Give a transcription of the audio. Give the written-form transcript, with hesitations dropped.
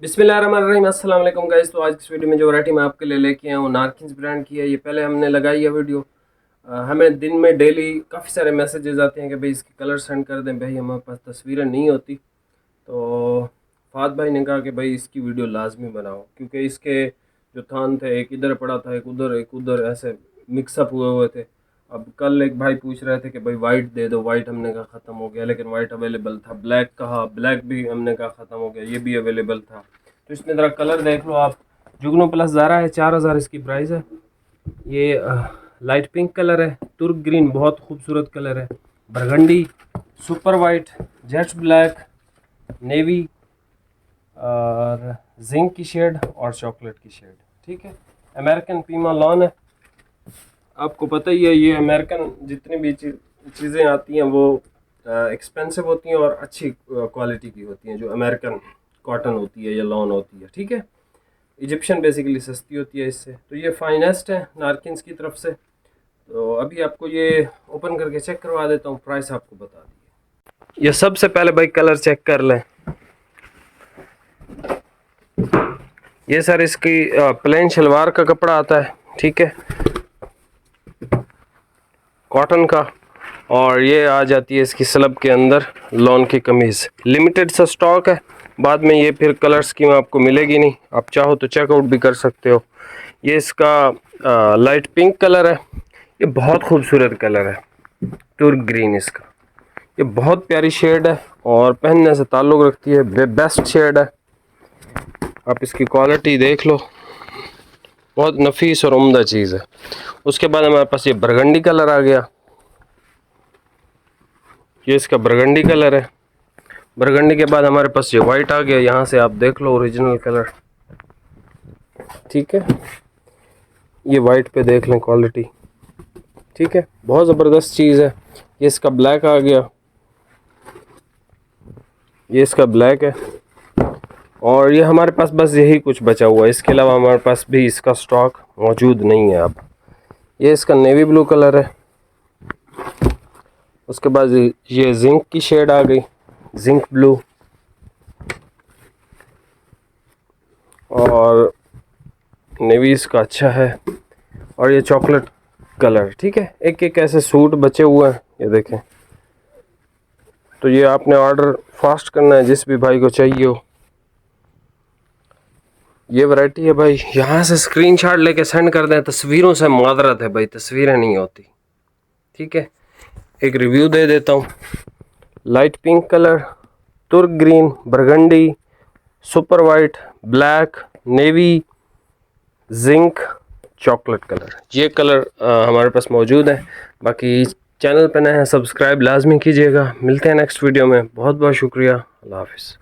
बिस्मिल्लाहिर्रहमानिर्रहीम, अस्सलाम वालेकुम गाइस। तो आज की वीडियो में जो वैरायटी मैं आपके लिए लेके आया हूँ नारकिन्स ब्रांड की है। ये पहले हमने लगाई है वीडियो। हमें दिन में डेली काफ़ी सारे मैसेजेस आते हैं कि भाई इसके कलर सेंड कर दें। भाई हमारे पास तस्वीरें नहीं होती, तो फात भाई ने कहा कि भाई इसकी वीडियो लाजमी बनाओ, क्योंकि इसके जो थान थे एक इधर पड़ा था, एक उधर ऐसे मिक्सअप हुए हुए थे। अब कल एक भाई पूछ रहे थे कि भाई वाइट दे दो, वाइट हमने कहा ख़त्म हो गया, लेकिन वाइट अवेलेबल था। ब्लैक कहा, ब्लैक भी हमने कहा ख़त्म हो गया, ये भी अवेलेबल था। तो इसमें ज़रा कलर देख लो आप। जुगनू प्लस ज़ारा है, 4000 इसकी प्राइस है। ये लाइट पिंक कलर है, तुर्क ग्रीन बहुत खूबसूरत कलर है, burgundy, super white, jet black, navy और जिंक की शेड और चॉकलेट की शेड। ठीक है, अमेरिकन पीमा लॉन है। आपको पता ही है ये अमेरिकन जितनी भी चीज़ें आती हैं वो एक्सपेंसिव होती हैं और अच्छी क्वालिटी की होती हैं। जो अमेरिकन कॉटन होती है या लॉन होती है, ठीक है, इजिप्शियन बेसिकली सस्ती होती है इससे। तो ये फाइनेस्ट है नारकिन्स की तरफ से। तो अभी आपको ये ओपन करके चेक करवा देता हूँ, प्राइस आपको बता दिए। ये सबसे पहले भाई कलर चेक कर लें। ये सर इसकी प्लेन शलवार का कपड़ा आता है, ठीक है, कॉटन का। और ये आ जाती है इसकी स्लब के अंदर लॉन की कमीज़। लिमिटेड सा स्टॉक है, बाद में ये फिर कलर स्कीम आपको मिलेगी नहीं। आप चाहो तो चेकआउट भी कर सकते हो। ये इसका लाइट पिंक कलर है। ये बहुत खूबसूरत कलर है, तुर्क ग्रीन इसका। ये बहुत प्यारी शेड है और पहनने से ताल्लुक़ रखती है, बेस्ट शेड है। आप इसकी क्वालिटी देख लो, बहुत नफीस और उम्दा चीज़ है। उसके बाद हमारे पास ये बरगंडी कलर आ गया। ये इसका बरगंडी कलर है। बरगंडी के बाद हमारे पास ये वाइट आ गया। यहाँ से आप देख लो ओरिजिनल कलर, ठीक है। ये वाइट पे देख लें क्वालिटी, ठीक है, बहुत ज़बरदस्त चीज़ है। ये इसका ब्लैक आ गया, ये इसका ब्लैक है। और ये हमारे पास बस यही कुछ बचा हुआ है, इसके अलावा हमारे पास भी इसका स्टॉक मौजूद नहीं है अब। ये इसका नेवी ब्लू कलर है। उसके बाद ये जिंक की शेड आ गई, जिंक ब्लू। और नेवी इसका अच्छा है। और ये चॉकलेट कलर, ठीक है। एक एक ऐसे सूट बचे हुए हैं, ये देखें। तो ये आपने ऑर्डर फास्ट करना है जिस भी भाई को चाहिए हो। ये वैरायटी है भाई, यहाँ से स्क्रीनशॉट लेके सेंड कर दें। तस्वीरों से मादरत है भाई, तस्वीरें नहीं होती, ठीक है। एक रिव्यू दे देता हूँ। लाइट पिंक कलर, तुर्क green, burgundy, super white, black, navy, zinc, chocolate colour, ये कलर हमारे पास मौजूद है। बाकी चैनल पर नए हैं, सब्सक्राइब लाजमी कीजिएगा। मिलते हैं नेक्स्ट वीडियो में। बहुत बहुत शुक्रिया। अल्लाह हाफिज़।